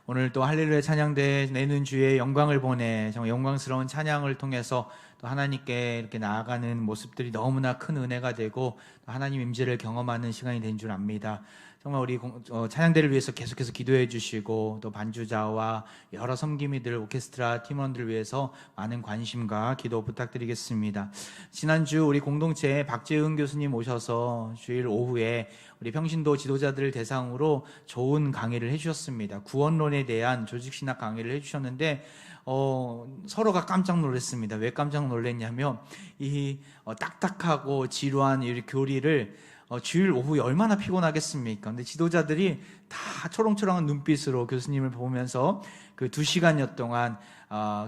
오늘 또 할렐루야 찬양대 내는 주의 영광을 보내 정말 영광스러운 찬양을 통해서 또 하나님께 이렇게 나아가는 모습들이 너무나 큰 은혜가 되고 또 하나님 임재를 경험하는 시간이 된 줄 압니다. 정말 우리 찬양대를 위해서 계속해서 기도해 주시고 또 반주자와 여러 섬김이들 오케스트라 팀원들을 위해서 많은 관심과 기도 부탁드리겠습니다. 지난주 우리 공동체에 박재은 교수님 오셔서 주일 오후에 우리 평신도 지도자들을 대상으로 좋은 강의를 해주셨습니다. 구원론에 대한 조직신학 강의를 해주셨는데 서로가 깜짝 놀랐습니다. 왜 깜짝 놀랐냐면 이 딱딱하고 지루한 이 교리를 주일 오후에 얼마나 피곤하겠습니까? 근데 지도자들이 다 초롱초롱한 눈빛으로 교수님을 보면서 그 2시간여 동안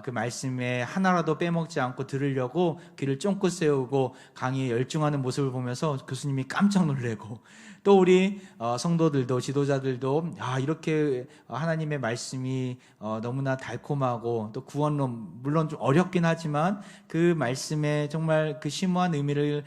그 말씀에 하나라도 빼먹지 않고 들으려고 귀를 쫑긋 세우고 강의에 열중하는 모습을 보면서 교수님이 깜짝 놀래고 또 우리 성도들도 지도자들도 이렇게 하나님의 말씀이 너무나 달콤하고 또 구원론 물론 좀 어렵긴 하지만 그 말씀에 정말 그 심오한 의미를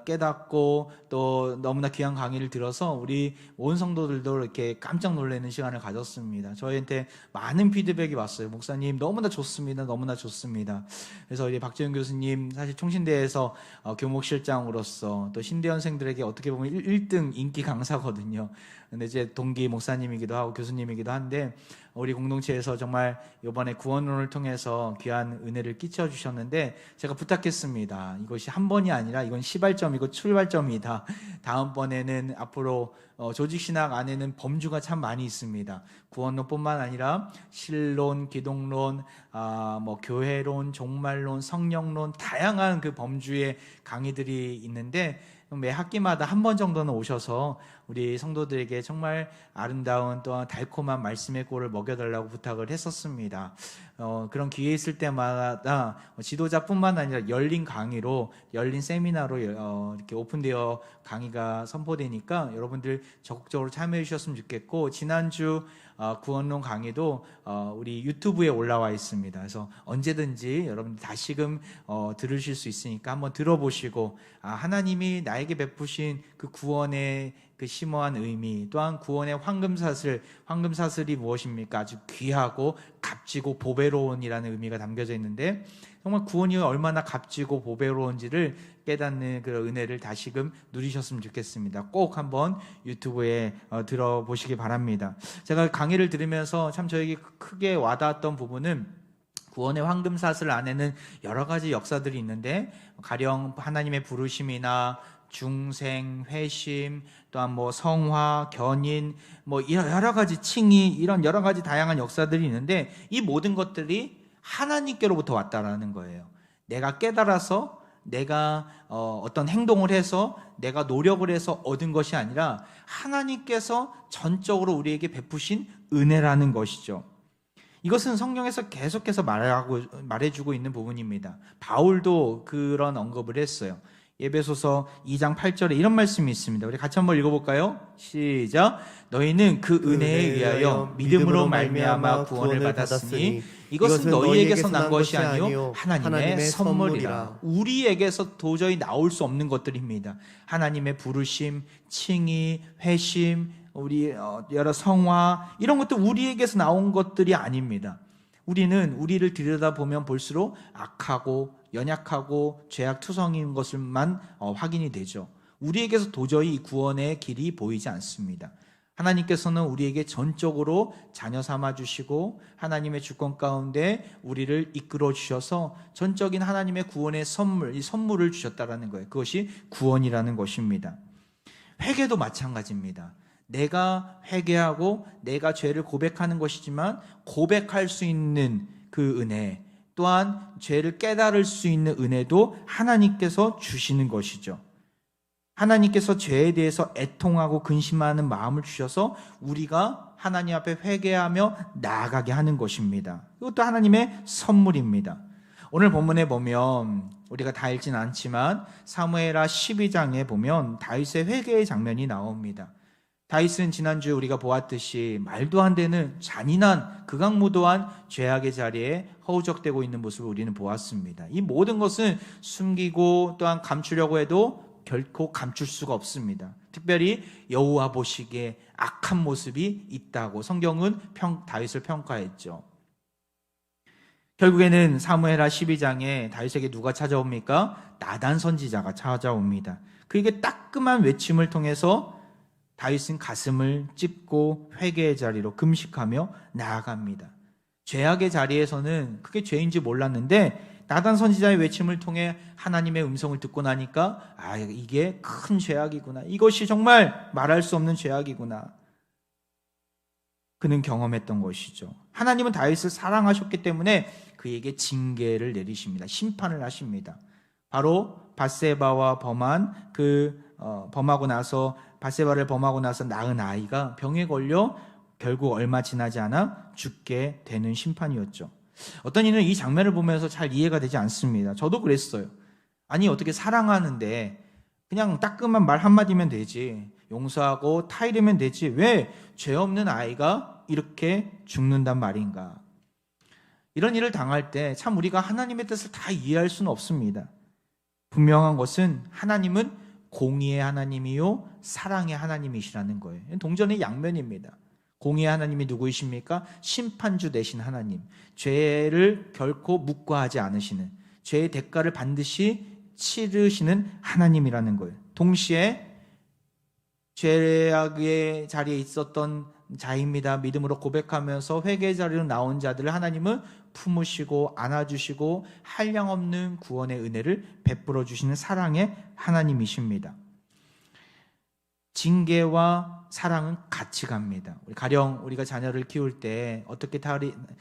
깨닫고 또 너무나 귀한 강의를 들어서 우리 온 성도들도 이렇게 깜짝 놀라는 시간을 가졌습니다. 저희한테 많은 피드백이 왔어요. 목사님 너무나 좋습니다. 너무나 좋습니다. 그래서 우리 박재윤 교수님 사실 총신대에서 교목실장으로서 또 신대원생들에게 어떻게 보면 1등 인기 강사거든요. 근데 이제 동기 목사님이기도 하고 교수님이기도 한데 우리 공동체에서 정말 이번에 구원론을 통해서 귀한 은혜를 끼쳐 주셨는데 제가 부탁했습니다. 이것이 한 번이 아니라 이건 시발점이고 출발점이다. 다음번에는 앞으로 조직신학 안에는 범주가 참 많이 있습니다. 구원론뿐만 아니라 신론, 기독론, 교회론, 종말론, 성령론 다양한 그 범주의 강의들이 있는데 매 학기마다 한 번 정도는 오셔서 우리 성도들에게 정말 아름다운 또한 달콤한 말씀의 꼴을 먹여달라고 부탁을 했었습니다. 그런 기회 있을 때마다 지도자뿐만 아니라 열린 강의로 열린 세미나로 이렇게 오픈되어 강의가 선포되니까 여러분들 적극적으로 참여해 주셨으면 좋겠고 지난주 구원론 강의도 우리 유튜브에 올라와 있습니다. 그래서 언제든지 여러분들 다시금 들으실 수 있으니까 한번 들어보시고 하나님이 나에게 베푸신 그 구원의 그 심오한 의미 또한 구원의 황금사슬이 무엇입니까? 아주 귀하고 값지고 보배로운이라는 의미가 담겨져 있는데 정말 구원이 얼마나 값지고 보배로운지를 깨닫는 그런 은혜를 다시금 누리셨으면 좋겠습니다. 꼭 한번 유튜브에 들어보시기 바랍니다. 제가 강의를 들으면서 참 저에게 크게 와닿았던 부분은 구원의 황금사슬 안에는 여러 가지 역사들이 있는데 가령 하나님의 부르심이나 중생, 회심, 또한 성화, 견인, 여러 가지 칭의 이런 여러 가지 다양한 역사들이 있는데 이 모든 것들이 하나님께로부터 왔다라는 거예요. 내가 깨달아서 내가 어떤 행동을 해서 내가 노력을 해서 얻은 것이 아니라 하나님께서 전적으로 우리에게 베푸신 은혜라는 것이죠. 이것은 성경에서 계속해서 말해주고 있는 부분입니다. 바울도 그런 언급을 했어요. 에베소서 2장 8절에 이런 말씀이 있습니다. 우리 같이 한번 읽어볼까요? 시작. 너희는 그 은혜에 의하여 믿음으로 말미암아 구원을 받았으니 이것은 너희에게서 난 것이 아니요 하나님의 선물이라. 우리에게서 도저히 나올 수 없는 것들입니다. 하나님의 부르심, 칭의, 회심, 우리 여러 성화 이런 것도 우리에게서 나온 것들이 아닙니다. 우리는 우리를 들여다보면 볼수록 악하고 연약하고 죄악투성인 것을만 확인이 되죠. 우리에게서 도저히 구원의 길이 보이지 않습니다. 하나님께서는 우리에게 전적으로 자녀 삼아주시고 하나님의 주권 가운데 우리를 이끌어 주셔서 전적인 하나님의 구원의 선물, 이 선물을 주셨다는 거예요. 그것이 구원이라는 것입니다. 회개도 마찬가지입니다. 내가 회개하고 내가 죄를 고백하는 것이지만 고백할 수 있는 그 은혜 또한 죄를 깨달을 수 있는 은혜도 하나님께서 주시는 것이죠. 하나님께서 죄에 대해서 애통하고 근심하는 마음을 주셔서 우리가 하나님 앞에 회개하며 나아가게 하는 것입니다. 이것도 하나님의 선물입니다. 오늘 본문에 보면 우리가 다 읽진 않지만 사무엘하 12장에 보면 다윗의 회개의 장면이 나옵니다. 다윗은 지난주에 우리가 보았듯이 말도 안 되는 잔인한 극악무도한 죄악의 자리에 허우적대고 있는 모습을 우리는 보았습니다. 이 모든 것은 숨기고 또한 감추려고 해도 결코 감출 수가 없습니다. 특별히 여호와 보시기에 악한 모습이 있다고 성경은 다윗을 평가했죠. 결국에는 사무엘하 12장에 다윗에게 누가 찾아옵니까? 나단 선지자가 찾아옵니다. 그에게 따끔한 외침을 통해서 다윗은 가슴을 찢고 회개의 자리로 금식하며 나아갑니다. 죄악의 자리에서는 그게 죄인지 몰랐는데 나단 선지자의 외침을 통해 하나님의 음성을 듣고 나니까 이게 큰 죄악이구나. 이것이 정말 말할 수 없는 죄악이구나. 그는 경험했던 것이죠. 하나님은 다윗을 사랑하셨기 때문에 그에게 징계를 내리십니다. 심판을 하십니다. 바로 밧세바와 밧세바를 범하고 나서 낳은 아이가 병에 걸려 결국 얼마 지나지 않아 죽게 되는 심판이었죠. 어떤 이는 이 장면을 보면서 잘 이해가 되지 않습니다. 저도 그랬어요. 아니 어떻게 사랑하는데 그냥 따끔한 말 한마디면 되지, 용서하고 타이르면 되지, 왜 죄 없는 아이가 이렇게 죽는단 말인가. 이런 일을 당할 때 참 우리가 하나님의 뜻을 다 이해할 수는 없습니다. 분명한 것은 하나님은 공의의 하나님이요 사랑의 하나님이시라는 거예요. 동전의 양면입니다. 공의의 하나님이 누구이십니까? 심판주 되신 하나님, 죄를 결코 묵과하지 않으시는, 죄의 대가를 반드시 치르시는 하나님이라는 거예요. 동시에 죄악의 자리에 있었던 자입니다, 믿음으로 고백하면서 회개의 자리로 나온 자들을 하나님은 품으시고 안아주시고 한량없는 구원의 은혜를 베풀어 주시는 사랑의 하나님이십니다. 징계와 사랑은 같이 갑니다. 가령 우리가 자녀를 키울 때 어떻게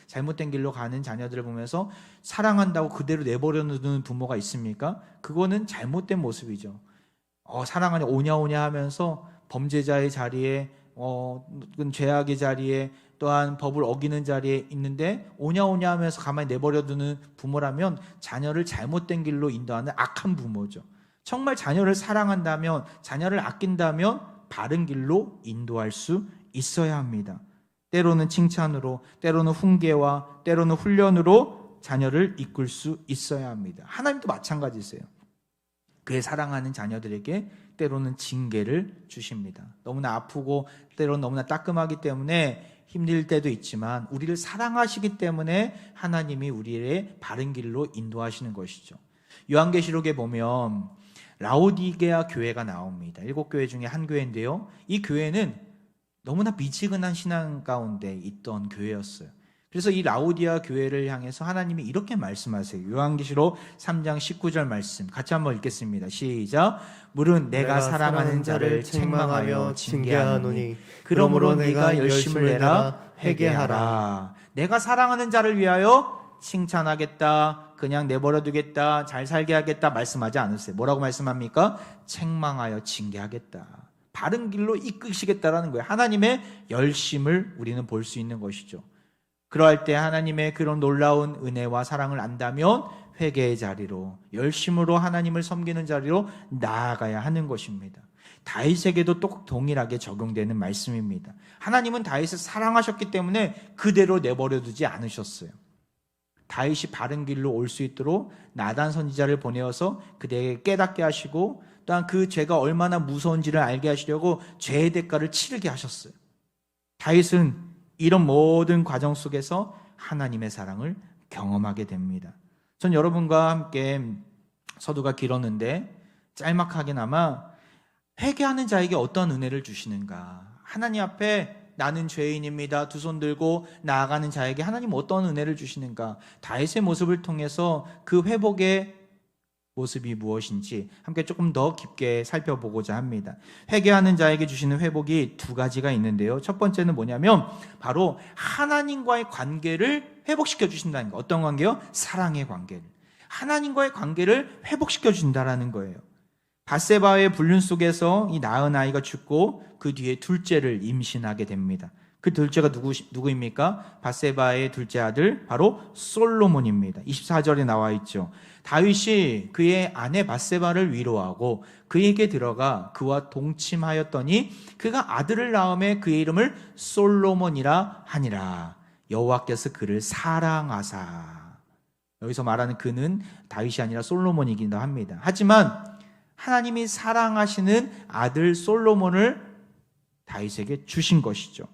잘못된 길로 가는 자녀들을 보면서 사랑한다고 그대로 내버려 두는 부모가 있습니까? 그거는 잘못된 모습이죠. 사랑하냐 오냐오냐 하면서 범죄자의 자리에 죄악의 자리에 또한 법을 어기는 자리에 있는데 오냐오냐 하면서 가만히 내버려 두는 부모라면 자녀를 잘못된 길로 인도하는 악한 부모죠. 정말 자녀를 사랑한다면, 자녀를 아낀다면 바른 길로 인도할 수 있어야 합니다. 때로는 칭찬으로, 때로는 훈계와, 때로는 훈련으로 자녀를 이끌 수 있어야 합니다. 하나님도 마찬가지세요. 그의 사랑하는 자녀들에게 때로는 징계를 주십니다. 너무나 아프고 때로는 너무나 따끔하기 때문에 힘들 때도 있지만 우리를 사랑하시기 때문에 하나님이 우리의 바른 길로 인도하시는 것이죠. 요한계시록에 보면 라오디게아 교회가 나옵니다. 7교회 중에 한 교회인데요. 이 교회는 너무나 미지근한 신앙 가운데 있던 교회였어요. 그래서 이 라오디아 교회를 향해서 하나님이 이렇게 말씀하세요. 요한계시록 3장 19절 말씀 같이 한번 읽겠습니다. 시작. 물은 내가 사랑하는 자를 책망하여 징계하노니 그러므로 네가 열심을 내라 회개하라. 내가 사랑하는 자를 위하여 칭찬하겠다, 그냥 내버려 두겠다, 잘 살게 하겠다 말씀하지 않으세요. 뭐라고 말씀합니까? 책망하여 징계하겠다, 바른 길로 이끄시겠다라는 거예요. 하나님의 열심을 우리는 볼 수 있는 것이죠. 그러할 때 하나님의 그런 놀라운 은혜와 사랑을 안다면 회개의 자리로, 열심으로 하나님을 섬기는 자리로 나아가야 하는 것입니다. 다윗에게도 또 동일하게 적용되는 말씀입니다. 하나님은 다윗을 사랑하셨기 때문에 그대로 내버려 두지 않으셨어요. 다윗이 바른 길로 올 수 있도록 나단 선지자를 보내어서 그대에게 깨닫게 하시고 또한 그 죄가 얼마나 무서운지를 알게 하시려고 죄의 대가를 치르게 하셨어요. 다윗은 이런 모든 과정 속에서 하나님의 사랑을 경험하게 됩니다. 전 여러분과 함께 서두가 길었는데 짤막하게나마 회개하는 자에게 어떤 은혜를 주시는가, 하나님 앞에 나는 죄인입니다, 두 손 들고 나아가는 자에게 하나님 어떤 은혜를 주시는가, 다윗의 모습을 통해서 그 회복의 모습이 무엇인지 함께 조금 더 깊게 살펴보고자 합니다. 회개하는 자에게 주시는 회복이 두 가지가 있는데요. 첫 번째는 뭐냐면 바로 하나님과의 관계를 회복시켜 주신다는 거. 어떤 관계요? 사랑의 관계를. 하나님과의 관계를 회복시켜 준다라는 거예요. 밧세바의 불륜 속에서 이 낳은 아이가 죽고 그 뒤에 둘째를 임신하게 됩니다. 그 둘째가 누구입니까? 밧세바의 둘째 아들 바로 솔로몬입니다. 24절에 나와 있죠. 다윗이 그의 아내 밧세바를 위로하고 그에게 들어가 그와 동침하였더니 그가 아들을 낳음에 그의 이름을 솔로몬이라 하니라. 여호와께서 그를 사랑하사. 여기서 말하는 그는 다윗이 아니라 솔로몬이기도 합니다. 하지만 하나님이 사랑하시는 아들 솔로몬을 다윗에게 주신 것이죠.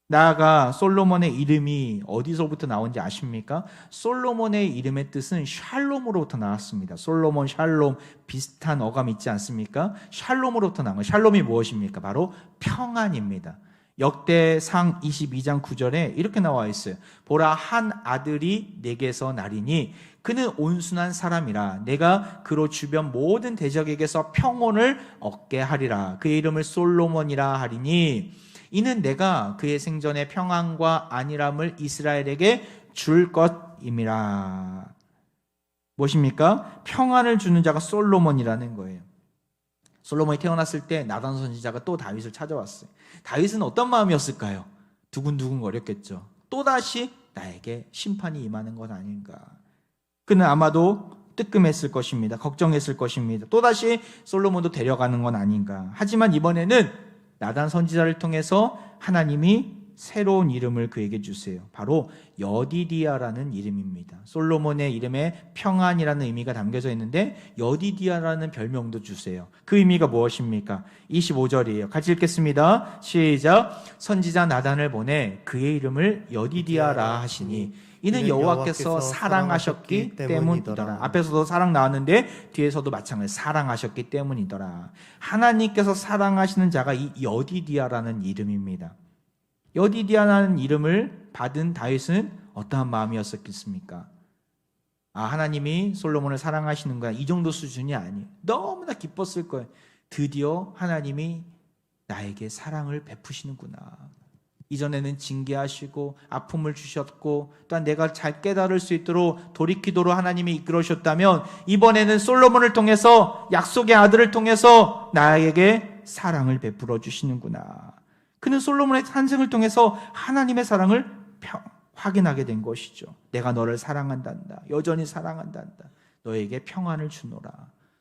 나아가 솔로몬의 이름이 어디서부터 나온지 아십니까? 솔로몬의 이름의 뜻은 샬롬으로부터 나왔습니다. 솔로몬, 샬롬 비슷한 어감 있지 않습니까? 샬롬으로부터 나온 거예요. 샬롬이 무엇입니까? 바로 평안입니다. 역대상 22장 9절에 이렇게 나와 있어요. 보라, 한 아들이 내게서 나리니 그는 온순한 사람이라. 내가 그로 주변 모든 대적에게서 평온을 얻게 하리라. 그의 이름을 솔로몬이라 하리니 이는 내가 그의 생전에 평안과 안일함을 이스라엘에게 줄 것임이라. 무엇입니까? 평안을 주는 자가 솔로몬이라는 거예요. 솔로몬이 태어났을 때 나단 선지자가 또 다윗을 찾아왔어요. 다윗은 어떤 마음이었을까요? 두근두근거렸겠죠. 또다시 나에게 심판이 임하는 건 아닌가. 그는 아마도 뜨끔했을 것입니다. 걱정했을 것입니다. 또다시 솔로몬도 데려가는 건 아닌가. 하지만 이번에는 나단 선지자를 통해서 하나님이 새로운 이름을 그에게 주세요. 바로 여디디아라는 이름입니다. 솔로몬의 이름에 평안이라는 의미가 담겨져 있는데 여디디아라는 별명도 주세요. 그 의미가 무엇입니까? 25절이에요. 같이 읽겠습니다. 시작. 선지자 나단을 보내 그의 이름을 여디디아라 하시니 이는 여호와께서 사랑하셨기 때문이더라. 앞에서도 사랑 나왔는데 뒤에서도 마찬가지 사랑하셨기 때문이더라. 하나님께서 사랑하시는 자가 이 여디디아라는 이름입니다. 여디디아라는 이름을 받은 다윗은 어떠한 마음이었겠습니까? 하나님이 솔로몬을 사랑하시는 거야. 이 정도 수준이 아니에요. 너무나 기뻤을 거예요. 드디어 하나님이 나에게 사랑을 베푸시는구나. 이전에는 징계하시고 아픔을 주셨고 또한 내가 잘 깨달을 수 있도록 돌이키도록 하나님이 이끌어주셨다면 이번에는 솔로몬을 통해서 약속의 아들을 통해서 나에게 사랑을 베풀어 주시는구나. 그는 솔로몬의 탄생을 통해서 하나님의 사랑을 확인하게 된 것이죠. 내가 너를 사랑한단다. 여전히 사랑한단다. 너에게 평안을 주노라.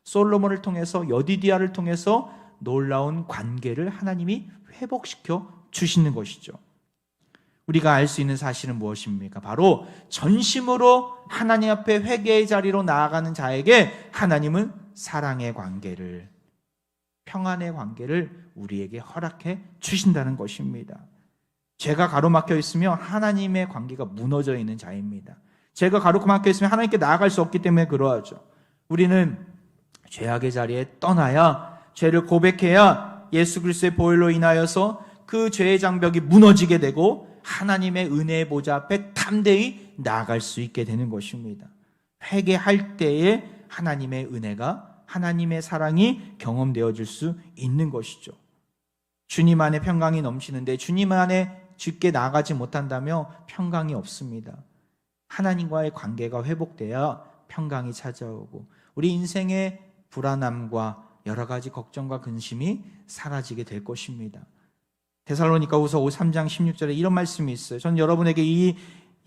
솔로몬을 통해서 여디디아를 통해서 놀라운 관계를 하나님이 회복시켜 주시는 것이죠. 우리가 알 수 있는 사실은 무엇입니까? 바로 전심으로 하나님 앞에 회개의 자리로 나아가는 자에게 하나님은 사랑의 관계를, 평안의 관계를 우리에게 허락해 주신다는 것입니다. 죄가 가로막혀 있으면 하나님의 관계가 무너져 있는 자입니다. 죄가 가로막혀 있으면 하나님께 나아갈 수 없기 때문에 그러하죠. 우리는 죄악의 자리에 떠나야, 죄를 고백해야 예수 그리스도의 보혈로 인하여서 그 죄의 장벽이 무너지게 되고 하나님의 은혜의 보좌 앞에 담대히 나아갈 수 있게 되는 것입니다. 회개할 때에 하나님의 은혜가, 하나님의 사랑이 경험되어질 수 있는 것이죠. 주님 안에 평강이 넘치는데 주님 안에 깊게 나아가지 못한다면 평강이 없습니다. 하나님과의 관계가 회복돼야 평강이 찾아오고 우리 인생의 불안함과 여러 가지 걱정과 근심이 사라지게 될 것입니다. 데살로니가후서 3장 16절에 이런 말씀이 있어요. 저는 여러분에게 이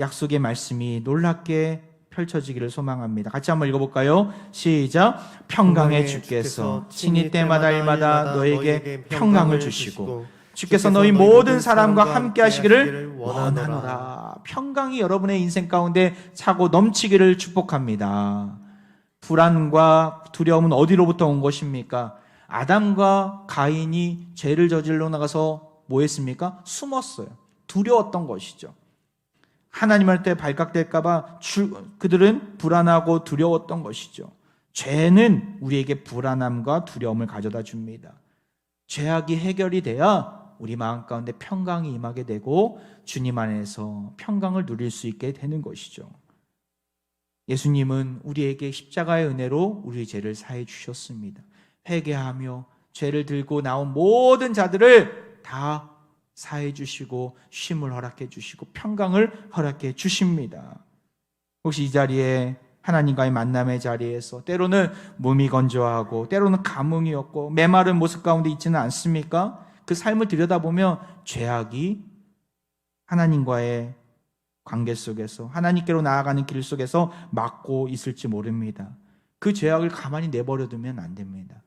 약속의 말씀이 놀랍게 펼쳐지기를 소망합니다. 같이 한번 읽어볼까요? 시작. 평강의 주께서 친히 때마다 일마다 너에게 평강을 주시고 주께서 너희 모든 사람과 함께 하시기를 원하노라. 평강이 여러분의 인생 가운데 차고 넘치기를 축복합니다. 불안과 두려움은 어디로부터 온 것입니까? 아담과 가인이 죄를 저질러 나가서 뭐 했습니까? 숨었어요. 두려웠던 것이죠. 하나님한테 발각될까봐 그들은 불안하고 두려웠던 것이죠. 죄는 우리에게 불안함과 두려움을 가져다 줍니다. 죄악이 해결이 돼야 우리 마음 가운데 평강이 임하게 되고 주님 안에서 평강을 누릴 수 있게 되는 것이죠. 예수님은 우리에게 십자가의 은혜로 우리의 죄를 사해 주셨습니다. 회개하며 죄를 들고 나온 모든 자들을 다 사해 주시고 쉼을 허락해 주시고 평강을 허락해 주십니다. 혹시 이 자리에 하나님과의 만남의 자리에서 때로는 몸이 건조하고 때로는 감흥이 없고 메마른 모습 가운데 있지는 않습니까? 그 삶을 들여다보면 죄악이 하나님과의 관계 속에서 하나님께로 나아가는 길 속에서 막고 있을지 모릅니다. 그 죄악을 가만히 내버려두면 안 됩니다.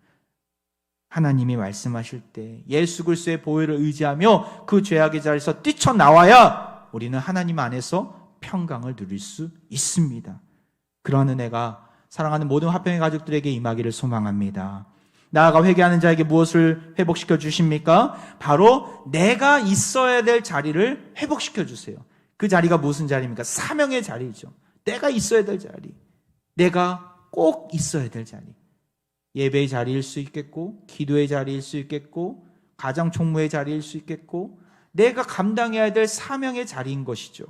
하나님이 말씀하실 때 예수 그리스도의 보혈을 의지하며 그 죄악의 자리에서 뛰쳐나와야 우리는 하나님 안에서 평강을 누릴 수 있습니다. 그런 은혜가 사랑하는 모든 화평의 가족들에게 임하기를 소망합니다. 나아가 회개하는 자에게 무엇을 회복시켜 주십니까? 바로 내가 있어야 될 자리를 회복시켜 주세요. 그 자리가 무슨 자리입니까? 사명의 자리죠. 내가 있어야 될 자리. 내가 꼭 있어야 될 자리. 예배의 자리일 수 있겠고, 기도의 자리일 수 있겠고, 가정 총무의 자리일 수 있겠고, 내가 감당해야 될 사명의 자리인 것이죠.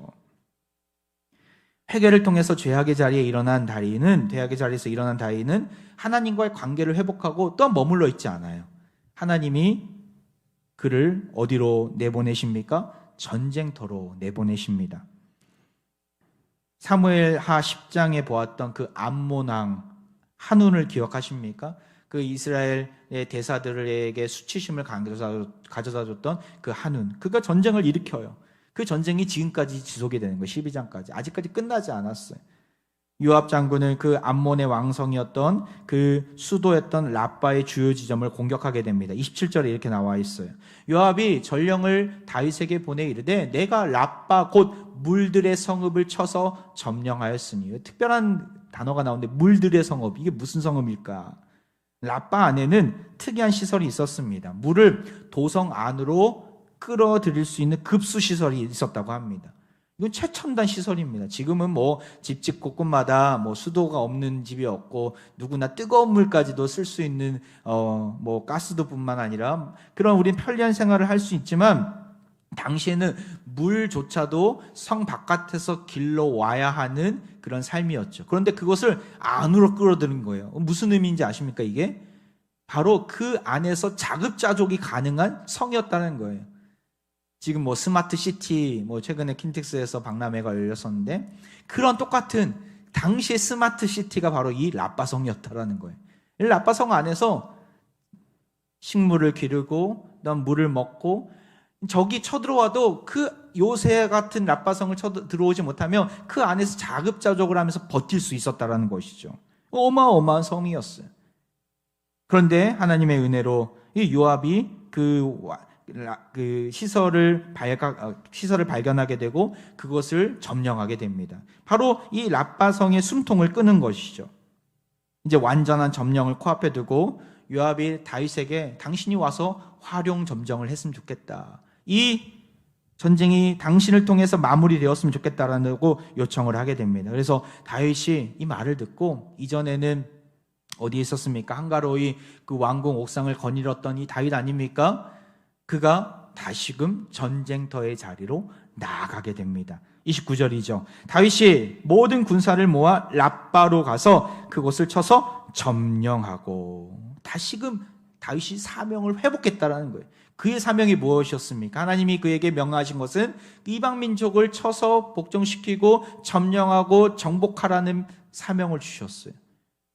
회개를 통해서 죄악의 자리에서 일어난 다윗은 하나님과의 관계를 회복하고 또한 머물러 있지 않아요. 하나님이 그를 어디로 내보내십니까? 전쟁터로 내보내십니다. 사무엘하 10장에 보았던 그 암몬 왕 한운을 기억하십니까? 그 이스라엘의 대사들에게 수치심을 가져다 줬던 그 한운, 그가 전쟁을 일으켜요. 그 전쟁이 지금까지 지속이 되는 거예요. 12장까지. 아직까지 끝나지 않았어요. 요압 장군은 그 암몬의 왕성이었던 그 수도였던 라빠의 주요 지점을 공격하게 됩니다. 27절에 이렇게 나와 있어요. 요압이 전령을 다윗에게 보내 이르되 내가 라빠 곧 물들의 성읍을 쳐서 점령하였으니. 특별한 단어가 나오는데 물들의 성읍, 이게 무슨 성읍일까? 라빠 안에는 특이한 시설이 있었습니다. 물을 도성 안으로 끌어들일 수 있는 급수 시설이 있었다고 합니다. 이건 최첨단 시설입니다. 지금은 집 곳곳마다 수도가 없는 집이 없고 누구나 뜨거운 물까지도 쓸 수 있는 가스도 뿐만 아니라 그런 우린 편리한 생활을 할 수 있지만 당시에는 물조차도 성 바깥에서 길러 와야 하는 그런 삶이었죠. 그런데 그것을 안으로 끌어들인 거예요. 무슨 의미인지 아십니까? 이게 바로 그 안에서 자급자족이 가능한 성이었다는 거예요. 지금 스마트 시티, 최근에 킨텍스에서 박람회가 열렸었는데 그런 똑같은 당시의 스마트 시티가 바로 이 라빠성이었다라는 거예요. 이 라빠성 안에서 식물을 기르고 그다음 물을 먹고 적이 쳐들어와도 그 요새 같은 라빠성을 들어오지 못하면 그 안에서 자급자족을 하면서 버틸 수 있었다라는 것이죠. 어마어마한 성이었어요. 그런데 하나님의 은혜로 이 요압이 그 시설을 발견하게 되고 그것을 점령하게 됩니다. 바로 이 라빠성의 숨통을 끄는 것이죠. 이제 완전한 점령을 코앞에 두고 요압이 다윗에게 당신이 와서 화룡 점령을 했으면 좋겠다. 이 전쟁이 당신을 통해서 마무리되었으면 좋겠다라고 요청을 하게 됩니다. 그래서 다윗이 이 말을 듣고 이전에는 어디에 있었습니까? 한가로이 그 왕궁 옥상을 거닐었던 이 다윗 아닙니까? 그가 다시금 전쟁터의 자리로 나아가게 됩니다. 29절이죠. 다윗이 모든 군사를 모아 라빠로 가서 그곳을 쳐서 점령하고 다시금 다윗이 사명을 회복했다라는 거예요. 그의 사명이 무엇이었습니까? 하나님이 그에게 명하신 것은 이방 민족을 쳐서 복종시키고 점령하고 정복하라는 사명을 주셨어요.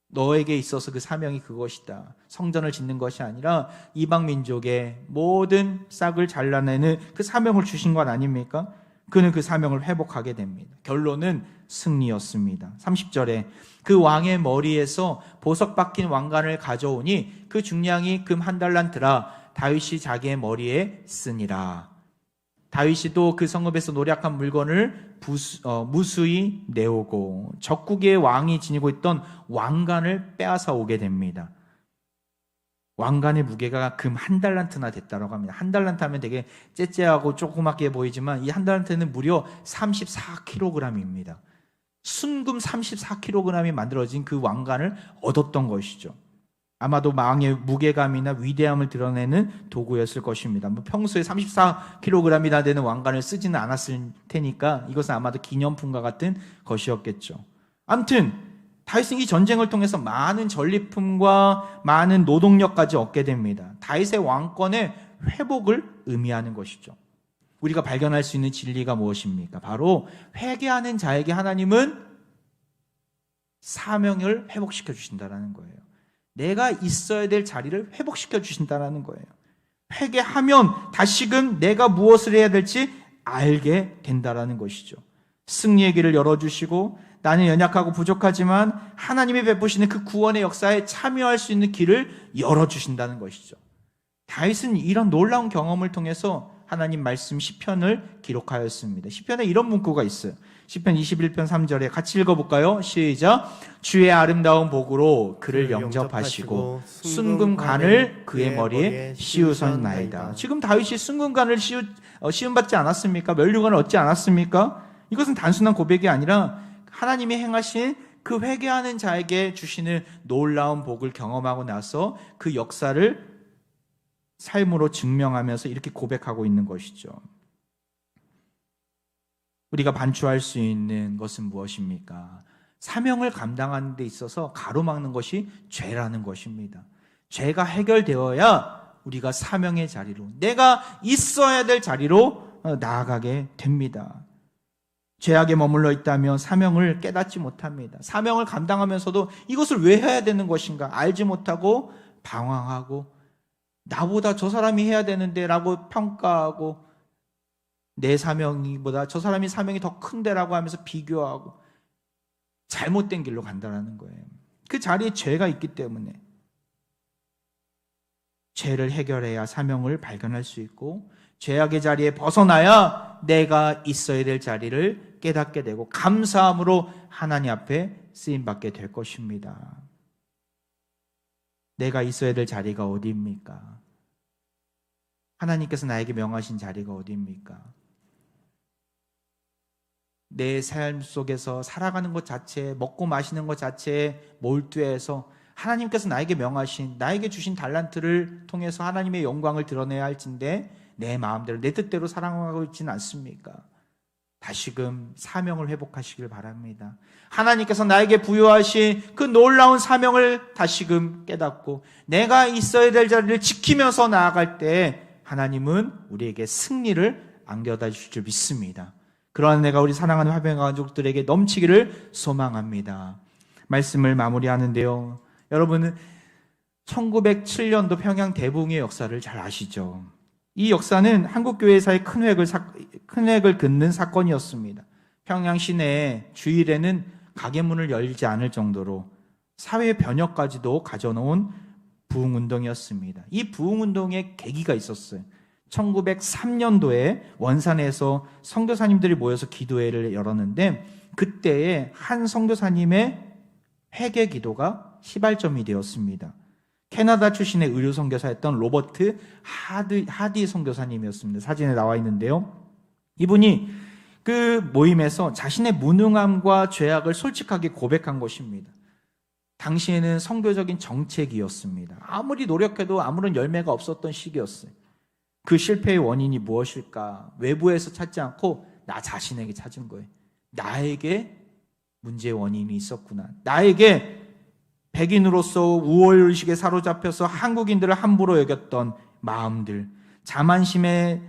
너에게 있어서 그 사명이 그것이다. 성전을 짓는 것이 아니라 이방 민족의 모든 싹을 잘라내는 그 사명을 주신 것 아닙니까? 그는 그 사명을 회복하게 됩니다. 결론은 승리였습니다. 30절에 그 왕의 머리에서 보석 박힌 왕관을 가져오니 그 중량이 금 1달란트라 다윗이 자기의 머리에 쓰니라. 다윗이 또 그 성읍에서 노략한 물건을 무수히 내오고 적국의 왕이 지니고 있던 왕관을 빼앗아 오게 됩니다. 왕관의 무게가 금 1달란트나 됐다고 합니다. 1달란트 하면 되게 째째하고 조그맣게 보이지만 이 1달란트는 무려 34kg입니다. 순금 34kg이 만들어진 그 왕관을 얻었던 것이죠. 아마도 왕의 무게감이나 위대함을 드러내는 도구였을 것입니다. 평소에 34kg이나 되는 왕관을 쓰지는 않았을 테니까 이것은 아마도 기념품과 같은 것이었겠죠. 아무튼 다윗은 이 전쟁을 통해서 많은 전리품과 많은 노동력까지 얻게 됩니다. 다윗의 왕권의 회복을 의미하는 것이죠. 우리가 발견할 수 있는 진리가 무엇입니까? 바로 회개하는 자에게 하나님은 사명을 회복시켜 주신다는 거예요. 내가 있어야 될 자리를 회복시켜 주신다는 거예요. 회개하면 다시금 내가 무엇을 해야 될지 알게 된다는 것이죠. 승리의 길을 열어주시고 나는 연약하고 부족하지만 하나님이 베푸시는 그 구원의 역사에 참여할 수 있는 길을 열어주신다는 것이죠. 다윗은 이런 놀라운 경험을 통해서 하나님 말씀 시편을 기록하였습니다. 시편에 이런 문구가 있어요. 시편 21편 3절에 같이 읽어볼까요? 시작. 주의 아름다운 복으로 그를 영접하시고 순금간을 그의 머리에 씌우셨나이다. 지금 다윗이 순금간을 씌움받지 않았습니까? 면류관을 얻지 않았습니까? 이것은 단순한 고백이 아니라 하나님이 행하신 그 회개하는 자에게 주시는 놀라운 복을 경험하고 나서 그 역사를 삶으로 증명하면서 이렇게 고백하고 있는 것이죠. 우리가 반추할 수 있는 것은 무엇입니까? 사명을 감당하는 데 있어서 가로막는 것이 죄라는 것입니다. 죄가 해결되어야 우리가 사명의 자리로, 내가 있어야 될 자리로 나아가게 됩니다. 죄악에 머물러 있다면 사명을 깨닫지 못합니다. 사명을 감당하면서도 이것을 왜 해야 되는 것인가 알지 못하고 방황하고, 나보다 저 사람이 해야 되는데 라고 평가하고, 내 사명이보다 저 사람이 사명이 더 큰데라고 하면서 비교하고 잘못된 길로 간다는 거예요. 그 자리에 죄가 있기 때문에 죄를 해결해야 사명을 발견할 수 있고, 죄악의 자리에 벗어나야 내가 있어야 될 자리를 깨닫게 되고 감사함으로 하나님 앞에 쓰임받게 될 것입니다. 내가 있어야 될 자리가 어디입니까? 하나님께서 나에게 명하신 자리가 어디입니까? 내 삶 속에서 살아가는 것 자체에, 먹고 마시는 것 자체에 몰두해서 하나님께서 나에게 명하신, 나에게 주신 달란트를 통해서 하나님의 영광을 드러내야 할진데 내 마음대로, 내 뜻대로 살아가고 있지는 않습니까? 다시금 사명을 회복하시길 바랍니다. 하나님께서 나에게 부여하신 그 놀라운 사명을 다시금 깨닫고 내가 있어야 될 자리를 지키면서 나아갈 때 하나님은 우리에게 승리를 안겨다 주실 줄 믿습니다. 그러한 내가 우리 사랑하는 화평 가족들에게 넘치기를 소망합니다. 말씀을 마무리하는데요, 여러분은 1907년도 평양 대붕의 역사를 잘 아시죠? 이 역사는 한국교회사의 큰 획을 긋는 사건이었습니다. 평양 시내에 주일에는 가게 문을 열지 않을 정도로 사회 변혁까지도 가져놓은 부흥운동이었습니다. 이 부흥운동의 계기가 있었어요. 1903년도에 원산에서 선교사님들이 모여서 기도회를 열었는데, 그때에 한 선교사님의 회개 기도가 시발점이 되었습니다. 캐나다 출신의 의료 선교사였던 로버트 하디 선교사님이었습니다. 사진에 나와 있는데요, 이분이 그 모임에서 자신의 무능함과 죄악을 솔직하게 고백한 것입니다. 당시에는 선교적인 정책이었습니다. 아무리 노력해도 아무런 열매가 없었던 시기였어요. 그 실패의 원인이 무엇일까? 외부에서 찾지 않고 나 자신에게 찾은 거예요. 나에게 문제의 원인이 있었구나. 나에게 백인으로서 우월의식에 사로잡혀서 한국인들을 함부로 여겼던 마음들, 자만심에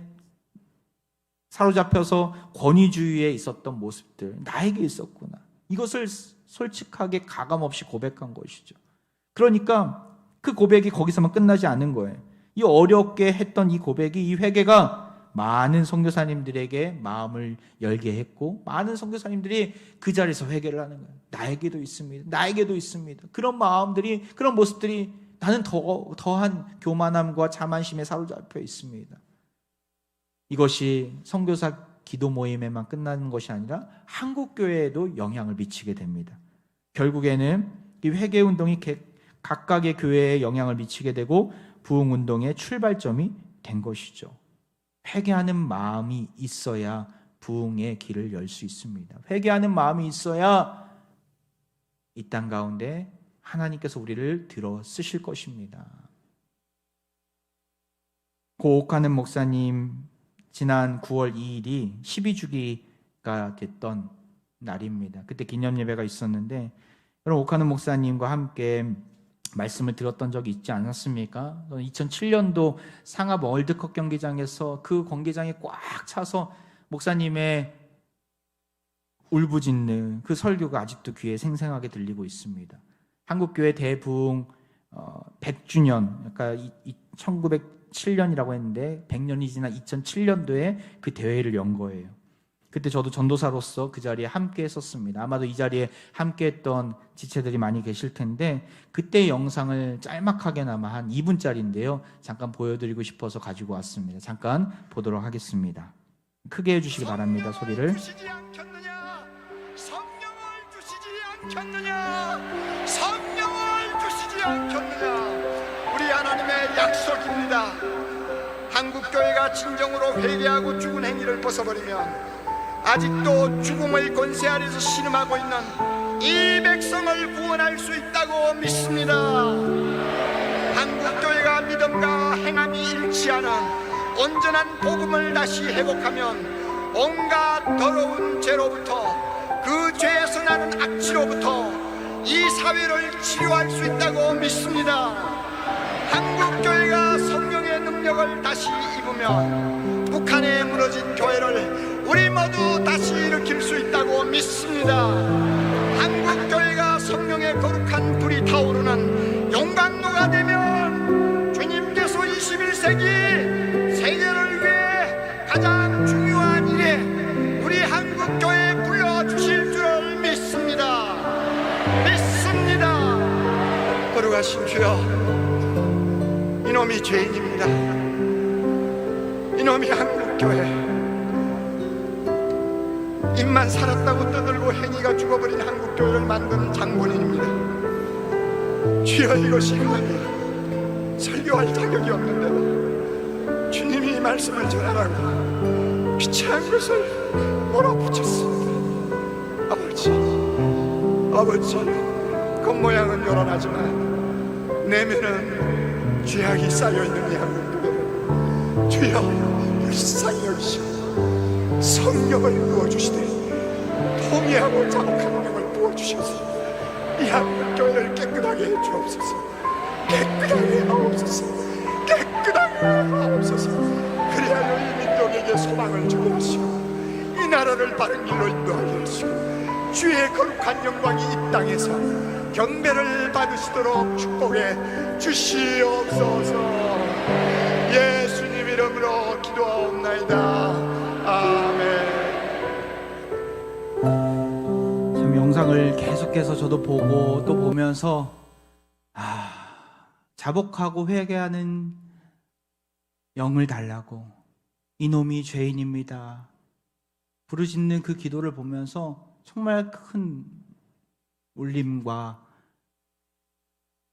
사로잡혀서 권위주의에 있었던 모습들, 나에게 있었구나. 이것을 솔직하게 가감없이 고백한 것이죠. 그러니까 그 고백이 거기서만 끝나지 않은 거예요. 이 어렵게 했던 이 고백이, 이 회개가 많은 선교사님들에게 마음을 열게 했고, 많은 선교사님들이 그 자리에서 회개를 하는 거예요. 나에게도 있습니다. 나에게도 있습니다. 그런 마음들이, 그런 모습들이 나는 더한 교만함과 자만심에 사로잡혀 있습니다. 이것이 선교사 기도 모임에만 끝나는 것이 아니라 한국교회에도 영향을 미치게 됩니다. 결국에는 이 회개운동이 각각의 교회에 영향을 미치게 되고 부흥운동의 출발점이 된 것이죠. 회개하는 마음이 있어야 부흥의 길을 열 수 있습니다. 회개하는 마음이 있어야 이 땅 가운데 하나님께서 우리를 들어 쓰실 것입니다. 고 옥하는 목사님 지난 9월 2일이 12주기가 됐던 날입니다. 그때 기념예배가 있었는데, 여러분 옥하는 목사님과 함께 말씀을 들었던 적이 있지 않았습니까? 2007년도 상암 월드컵 경기장에서 그 경기장에 꽉 차서 목사님의 울부짖는 그 설교가 아직도 귀에 생생하게 들리고 있습니다. 한국교회 대부흥 100주년, 그러니까 1907년이라고 했는데 100년이 지난 2007년도에 그 대회를 연 거예요. 그때 저도 전도사로서 그 자리에 함께 했었습니다. 아마도 이 자리에 함께 했던 지체들이 많이 계실 텐데, 그때 영상을 짤막하게나마 한 2분짜리인데요. 잠깐 보여드리고 싶어서 가지고 왔습니다. 잠깐 보도록 하겠습니다. 크게 해주시기 바랍니다. 소리를. 주시지 않겠느냐? 성령을 주시지 않겠느냐? 성령을 주시지 않겠느냐? 우리 하나님의 약속입니다. 한국교회가 진정으로 회개하고 죽은 행위를 벗어버리면 아직도 죽음의 권세 아래서 신음하고 있는 이 백성을 구원할 수 있다고 믿습니다. 한국교회가 믿음과 행함이 일치하는 온전한 복음을 다시 회복하면 온갖 더러운 죄로부터, 그 죄에서 나는 악취로부터 이 사회를 치료할 수 있다고 믿습니다. 한국교회가 성령의 능력을 다시 입으면 북한에 무너진 교회를 우리 모두 다시 일으킬 수 있다고 믿습니다. 한국교회가 성령의 거룩한 불이 타오르는 용광로가 되면 주님께서 21세기 세계를 위해 가장 중요한 일에 우리 한국교회에 불러주실 줄을 믿습니다. 믿습니다. 거룩하신 주여, 이놈이 죄인입니다. 이놈이 한국교회, 입만 살았다고 떠들고 행위가 죽어버린 한국교회를 만드는 장본인입니다. 주여, 이것이 감히 설교할 자격이 없는데도 주님이 이 말씀을 전하라고 귀찮은 것을 몰아붙였습니다. 아버지, 겉모양은 요란하지만 내면은 죄악이 쌓여있는 이 한국교회, 주여 불쌍히 여기시고 성령을 부어주시되 통회하고 자복한 영을 부어주셔서 이 한국교회를 깨끗하게 해주옵소서. 깨끗하게 하옵소서. 깨끗하게 하옵소서. 그래야 이 민족에게 소망을 주게 하시고 이 나라를 바른 길로 인도하게 하시고 주의 거룩한 영광이 이 땅에서 경배를 받으시도록 축복해 주시옵소서. 예수님 이름으로 기도하옵나이다. 아멘. 참 영상을 계속해서 저도 보고 또 보면서 자복하고 회개하는 영을 달라고, 이놈이 죄인입니다 부르짖는 그 기도를 보면서 정말 큰 울림과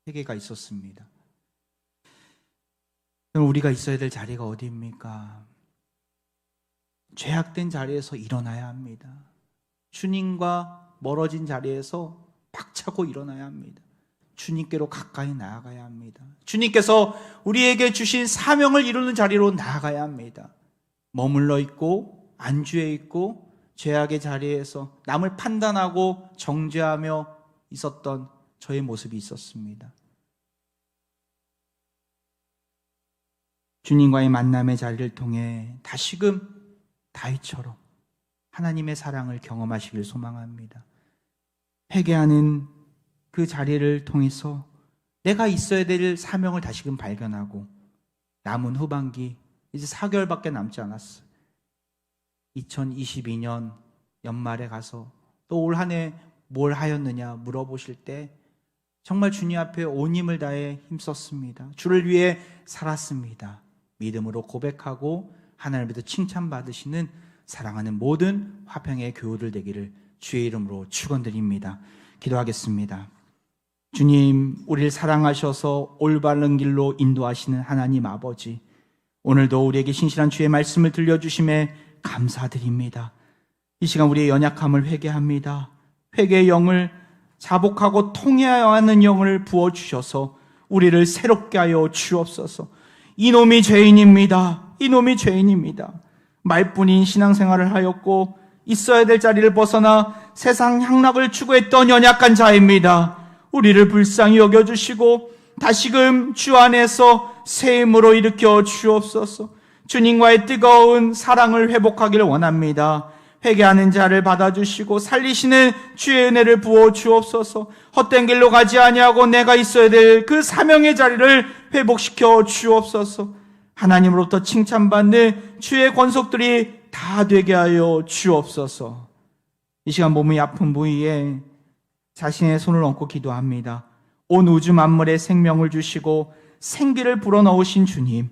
회개가 있었습니다. 그럼 우리가 있어야 될 자리가 어디입니까? 죄악된 자리에서 일어나야 합니다. 주님과 멀어진 자리에서 박차고 일어나야 합니다. 주님께로 가까이 나아가야 합니다. 주님께서 우리에게 주신 사명을 이루는 자리로 나아가야 합니다. 머물러 있고 안주해 있고 죄악의 자리에서 남을 판단하고 정죄하며 있었던 저의 모습이 있었습니다. 주님과의 만남의 자리를 통해 다시금 다윗처럼 하나님의 사랑을 경험하시길 소망합니다. 회개하는 그 자리를 통해서 내가 있어야 될 사명을 다시금 발견하고, 남은 후반기 이제 4개월밖에 남지 않았어요. 2022년 연말에 가서 또 올 한 해 뭘 하였느냐 물어보실 때 정말 주님 앞에 온 힘을 다해 힘썼습니다. 주를 위해 살았습니다. 믿음으로 고백하고 하나님께서 칭찬받으시는 사랑하는 모든 화평의 교우들 되기를 주의 이름으로 축원드립니다. 기도하겠습니다. 주님, 우리를 사랑하셔서 올바른 길로 인도하시는 하나님 아버지, 오늘도 우리에게 신실한 주의 말씀을 들려주심에 감사드립니다. 이 시간 우리의 연약함을 회개합니다. 회개의 영을, 자복하고 통회하여 하는 영을 부어주셔서 우리를 새롭게 하여 주옵소서. 이놈이 죄인입니다. 이놈이 죄인입니다. 말뿐인 신앙생활을 하였고 있어야 될 자리를 벗어나 세상 향락을 추구했던 연약한 자입니다. 우리를 불쌍히 여겨주시고 다시금 주 안에서 새 힘으로 일으켜 주옵소서. 주님과의 뜨거운 사랑을 회복하기를 원합니다. 회개하는 자를 받아주시고 살리시는 주의 은혜를 부어 주옵소서. 헛된 길로 가지 아니하고 내가 있어야 될 그 사명의 자리를 회복시켜 주옵소서. 하나님으로부터 칭찬받는 주의 권속들이 다 되게 하여 주옵소서. 이 시간 몸이 아픈 부위에 자신의 손을 얹고 기도합니다. 온 우주 만물에 생명을 주시고 생기를 불어넣으신 주님,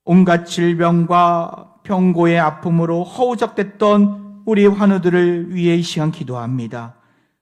온갖 질병과 병고의 아픔으로 허우적댔던 우리 환우들을 위해 이 시간 기도합니다.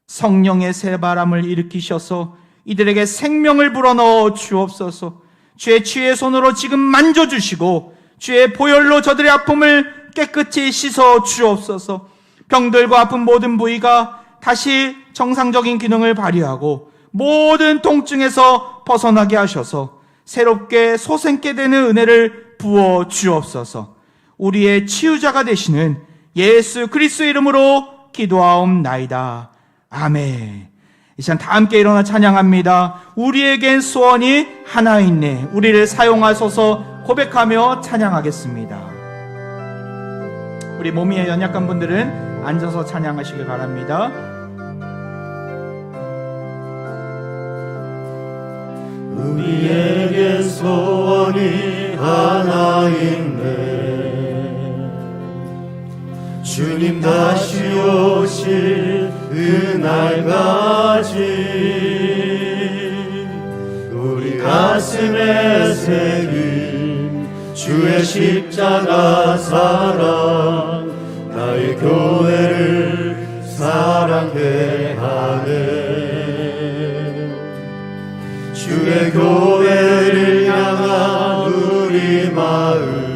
성령의 새바람을 일으키셔서 이들에게 생명을 불어넣어 주옵소서. 주의 치유의 손으로 지금 만져주시고 주의 보혈로 저들의 아픔을 깨끗이 씻어 주옵소서. 병들고 아픈 모든 부위가 다시 정상적인 기능을 발휘하고 모든 통증에서 벗어나게 하셔서 새롭게 솟샘게 되는 은혜를 부어 주옵소서. 우리의 치유자가 되시는 예수 그리스도의 이름으로 기도하옵나이다. 아멘. 이 시간 다 함께 일어나 찬양합니다. 우리에겐 소원이 하나 있네. 우리를 사용하소서 고백하며 찬양하겠습니다. 우리 몸이 연약한 분들은 앉아서 찬양하시길 바랍니다. 우리에게 소원이 하나 있네. 주님 다시 오실 그날까지 우리 가슴에 새긴 주의 십자가 사랑, 나의 교회를 사랑케 하네. 주의 교회를 향한 우리 마음,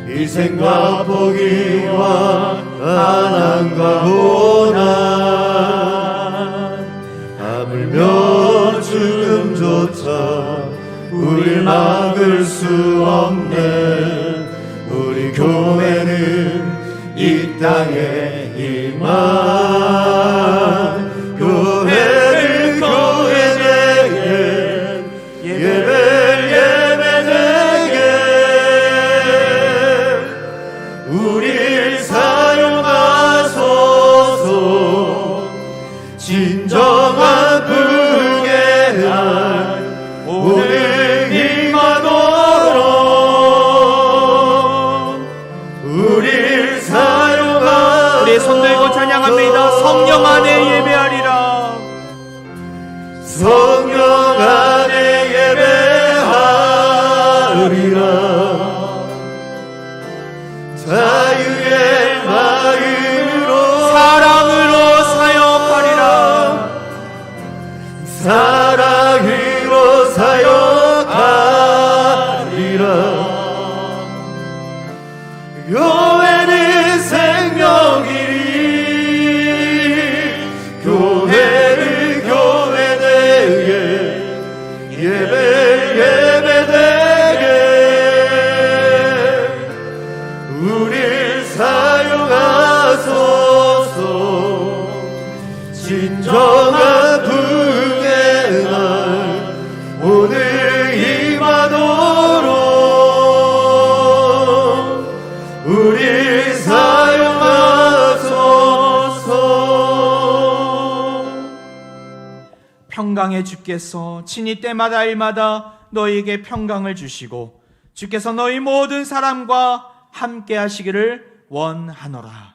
일생과 포기와 가난과 고난, 하물며 죽음조차 우릴 막을 수 없네. 우리 교회는 이 땅에 임한 교회를 교회되게 예배를 예배되게 우릴 사용하소서. 진정한 불개할 오늘 임하도록 우릴 사용하소서. 우리 손 들고 찬양합니다. 성령 안에 예배하리라. 성령 안에 예배하리라. 자유의 마음으로 사랑으로 사역하리라. 사랑으로 사역하리라. 교회는 생명이니 교회를 교회되게 예배를 예배되게 우릴 사용하소서. 진정한 불개날 오늘 임하도록 우릴 사용하소서. 평강의 주께서 친히 때마다 일마다 너희에게 평강을 주시고 주께서 너희 모든 사람과 함께 하시기를 원하노라.